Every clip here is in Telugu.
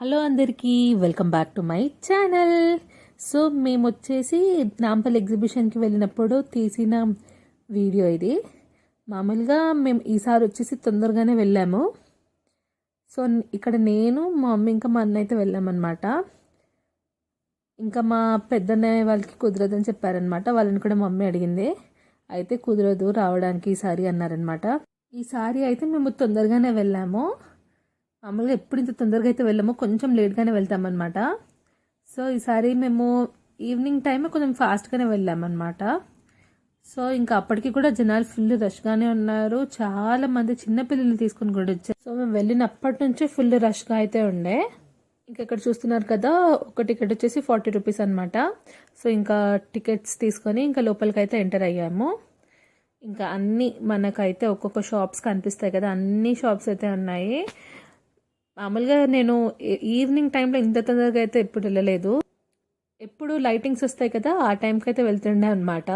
హలో అందరికీ welcome back to my channel. So మేము వచ్చేసి నాంపల్లి ఎగ్జిబిషన్కి వెళ్ళినప్పుడు తీసిన వీడియో ఇది. మామూలుగా మేము ఈసారి వచ్చేసి తొందరగానే వెళ్ళాము. సో ఇక్కడ నేను మా మమ్మీ ఇంకా మా అన్న అయితే వెళ్ళామన్నమాట. ఇంకా మా పెద్దన్నయ్య వాళ్ళకి కుదరదని చెప్పారనమాట. వాళ్ళని కూడా మమ్మీ అడిగింది. అయితే కుదరదు రావడానికి ఈసారి అన్నారనమాట. ఈసారి అయితే మేము తొందరగానే వెళ్ళాము. మామూలుగా ఎప్పుడు ఇంత తొందరగా అయితే వెళ్ళామో కొంచెం లేట్గానే వెళ్తామన్నమాట. సో ఈసారి మేము ఈవినింగ్ టైం కొంచెం ఫాస్ట్గానే వెళ్ళామన్నమాట. సో ఇంకా అప్పటికి కూడా జనాలు ఫుల్ రష్గానే ఉన్నారు. చాలా మంది చిన్నపిల్లలు తీసుకుని కూడా వచ్చారు. సో మేము వెళ్ళినప్పటి నుంచే ఫుల్ రష్గా అయితే ఉండే. ఇంకా ఇక్కడ చూస్తున్నారు కదా, ఒక టికెట్ వచ్చేసి 40 రూపీస్ అనమాట. సో ఇంకా టికెట్స్ తీసుకొని ఇంకా లోపలికి అయితే ఎంటర్ అయ్యాము. ఇంకా అన్నీ మనకైతే ఒక్కొక్క షాప్స్ కనిపిస్తాయి కదా, అన్ని షాప్స్ అయితే ఉన్నాయి. మామూలుగా నేను ఈవినింగ్ టైంలో ఇంత తొందరగా అయితే ఎప్పుడు వెళ్ళలేదు. ఎప్పుడు లైటింగ్స్ వస్తాయి కదా, ఆ టైంకి అయితే వెళ్తుండే అనమాట.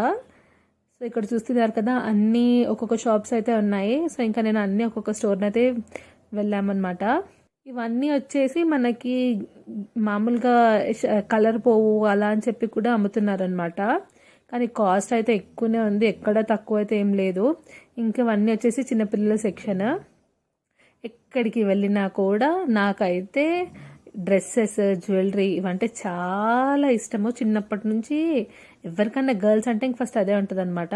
సో ఇక్కడ చూస్తున్నారు కదా, అన్నీ ఒక్కొక్క షాప్స్ అయితే ఉన్నాయి. సో ఇంకా నేను అన్నీ ఒక్కొక్క స్టోర్ని అయితే వెళ్ళామన్నమాట. ఇవన్నీ వచ్చేసి మనకి మామూలుగా కలర్ పోవు అలా అని చెప్పి కూడా అమ్ముతున్నారనమాట. కానీ కాస్ట్ అయితే ఎక్కువనే ఉంది, ఎక్కడ తక్కువ అయితే ఏం లేదు. ఇంకా ఇవన్నీ వచ్చేసి చిన్నపిల్లల సెక్షన్. ఎక్కడికి వెళ్ళినా కూడా నాకైతే డ్రెస్సెస్, జ్యువెలరీ ఇవంటే చాలా ఇష్టము. చిన్నప్పటి నుంచి ఎవరికన్నా గర్ల్స్ అంటే ఇంక ఫస్ట్ అదే ఉంటుంది అనమాట.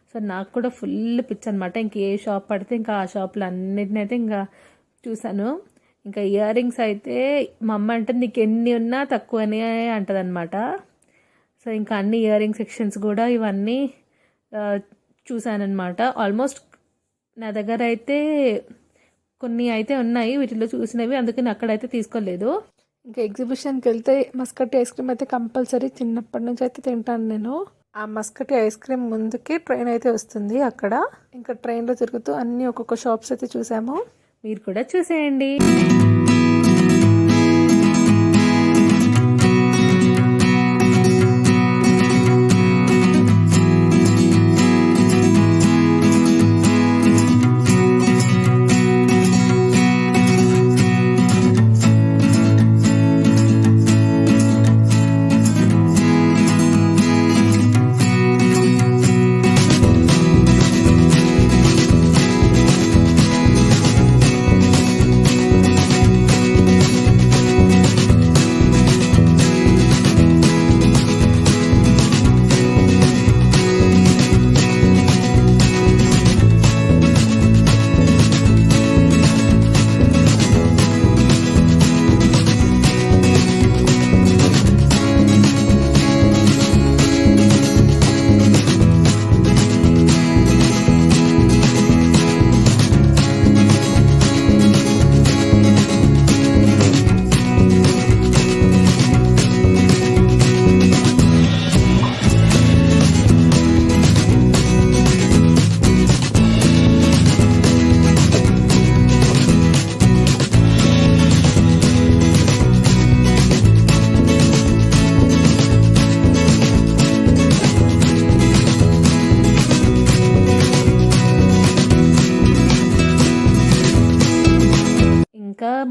సో నాకు కూడా ఫుల్ పిచ్ అనమాట. ఇంక ఏ షాప్ పడితే ఇంకా ఆ షాప్లో అన్నిటిని అయితే ఇంకా చూసాను. ఇంకా ఇయర్ రింగ్స్ అయితే మా అమ్మ అంటే నీకు ఎన్ని ఉన్నా తక్కువనే అంటది అనమాట. సో ఇంకా అన్ని ఇయర్ రింగ్ సెక్షన్స్ కూడా ఇవన్నీ చూసానమాట. ఆల్మోస్ట్ నా దగ్గర అయితే కొన్ని అయితే ఉన్నాయి వీటిలో చూసినవి, అందుకని అక్కడైతే తీసుకోలేదు. ఇంకా ఎగ్జిబిషన్కి వెళ్తే మస్కటి ఐస్ క్రీమ్ అయితే కంపల్సరీ చిన్నప్పటి నుంచి అయితే తింటాను నేను. ఆ మస్కటి ఐస్ క్రీమ్ ముందుకి ట్రైన్ అయితే వస్తుంది. అక్కడ ఇంకా ట్రైన్లో తిరుగుతూ అన్ని ఒక్కొక్క షాప్స్ అయితే చూసాము. మీరు కూడా చూసేయండి.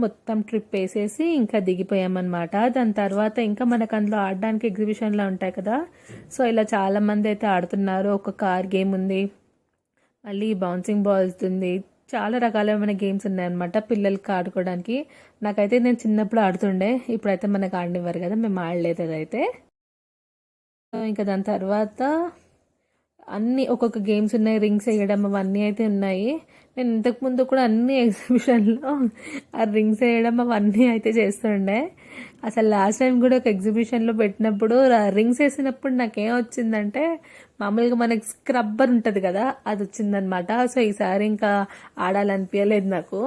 మొత్తం ట్రిప్ వేసేసి ఇంకా దిగిపోయామన్నమాట. దాని తర్వాత ఇంకా మనకు అందులో ఆడడానికి ఎగ్జిబిషన్లో ఉంటాయి కదా, సో ఇలా చాలా మంది అయితే ఆడుతున్నారు. ఒక కార్ గేమ్ ఉంది, మళ్ళీ బౌన్సింగ్ బాల్స్ ఉంది, చాలా రకాలైన గేమ్స్ ఉన్నాయన్నమాట పిల్లలకి ఆడుకోవడానికి. నాకైతే నేను చిన్నప్పుడు ఆడుతుండే, ఇప్పుడైతే మనకు ఆడనివ్వరు కదా, మేము ఆడలేదు అదైతే. ఇంకా దాని తర్వాత అన్నీ ఒక్కొక్క గేమ్స్ ఉన్నాయి, రింగ్స్ వేయడం అవన్నీ అయితే ఉన్నాయి. నేను ఇంతకుముందు కూడా అన్ని ఎగ్జిబిషన్లో ఆ రింగ్స్ వేయడం అవన్నీ అయితే చేస్తుండే. అసలు లాస్ట్ టైం కూడా ఒక ఎగ్జిబిషన్లో పెట్టినప్పుడు రింగ్స్ వేసినప్పుడు నాకేం వచ్చిందంటే, మామూలుగా మనకి స్క్రబ్బర్ ఉంటుంది కదా, అది వచ్చిందనమాట. సో ఈసారి ఇంకా ఆడాలనిపించలేదు నాకు.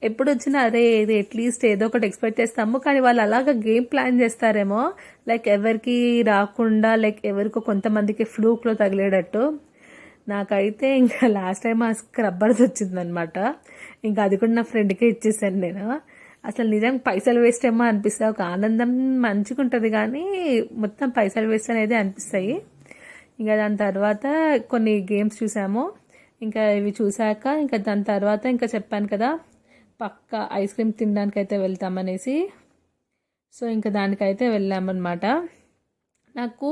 ఎప్పుడు వచ్చినా అదే ఇది అట్లీస్ట్ ఏదో ఒకటి ఎక్స్పెక్ట్ చేస్తాము, కానీ వాళ్ళు అలాగా గేమ్ ప్లాన్ చేస్తారేమో, లైక్ ఎవరికి రాకుండా, లైక్ ఎవరికో కొంతమందికి ఫ్లూక్లో తగిలేటట్టు. నాకైతే ఇంకా లాస్ట్ టైం ఆ స్క్రబ్బర్స్ వచ్చిందనమాట. ఇంకా అది కూడా నా ఫ్రెండ్కే ఇచ్చేసాను నేను. అసలు నిజంగా పైసలు వేస్ట్ ఏమో అనిపిస్తాయి. ఒక ఆనందం మంచిగా ఉంటుంది కానీ మొత్తం పైసలు వేస్ట్ అనేది అనిపిస్తాయి. ఇంకా దాని తర్వాత కొన్ని గేమ్స్ చూసాము. ఇంకా ఇవి చూసాక ఇంకా దాని తర్వాత ఇంకా చెప్పాను కదా పక్కా ఐస్ క్రీమ్ తినడానికి అయితే వెళ్తామనేసి. సో ఇంకా దానికైతే వెళ్ళామన్నమాట. నాకు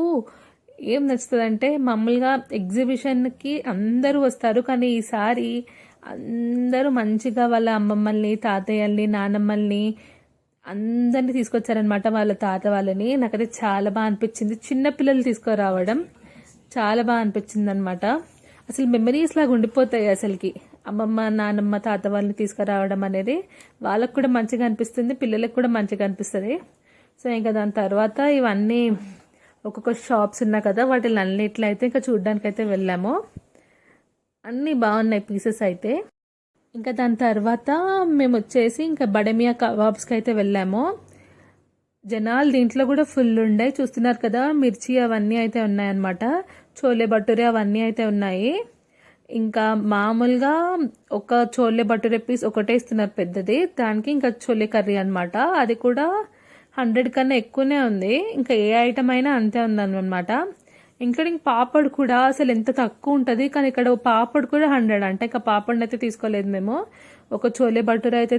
ఏం నచ్చుతుందంటే మామూలుగా ఎగ్జిబిషన్కి అందరూ వస్తారు, కానీ ఈసారి అందరూ మంచిగా వాళ్ళ అమ్మమ్మల్ని, తాతయ్యల్ని, నానమ్మల్ని అందరినీ తీసుకొచ్చారనమాట, వాళ్ళ తాత వాళ్ళని. నాకైతే చాలా బాగా అనిపించింది. చిన్నపిల్లలు తీసుకురావడం చాలా బాగా అనిపించింది అనమాట. అసలు మెమరీస్ లాగా ఉండిపోతాయి అసలుకి. అమ్మమ్మ, నానమ్మ, తాత వాళ్ళని తీసుకురావడం అనేది వాళ్ళకు కూడా మంచిగా అనిపిస్తుంది, పిల్లలకు కూడా మంచిగా అనిపిస్తుంది. సో ఇంకా దాని తర్వాత ఇవన్నీ ఒక్కొక్క షాప్స్ ఉన్నాయి కదా, వాటిని అన్నిట్లో అయితే ఇంకా చూడడానికి అయితే వెళ్ళాము. అన్నీ బాగున్నాయి పీసెస్ అయితే. ఇంకా దాని తర్వాత మేము వచ్చేసి ఇంకా బడమియా కబాబ్స్కి అయితే వెళ్ళాము. జనాలు దీంట్లో కూడా ఫుల్ ఉండే, చూస్తున్నారు కదా, మిర్చి అవన్నీ అయితే ఉన్నాయన్నమాట. చోలే భటూరే అవన్నీ అయితే ఉన్నాయి. ఇంకా మామూలుగా ఒక చోలే భటూరే పీస్ ఒకటే ఇస్తున్నారు పెద్దది, దానికి ఇంకా చోలే కర్రీ అనమాట. అది కూడా 100 కన్నా ఎక్కువనే ఉంది. ఇంకా ఏ ఐటమ్ అయినా అంతే ఉందన్నమాట. ఇంక్లూడింగ్ పాపడ్ కూడా అసలు ఎంత తక్కువ ఉంటుంది, కానీ ఇక్కడ పాపడ్ కూడా 100 అంటే ఇంకా పాపడ్ అయితే తీసుకోలేదు మేము. ఒక చోలే భటూరే అయితే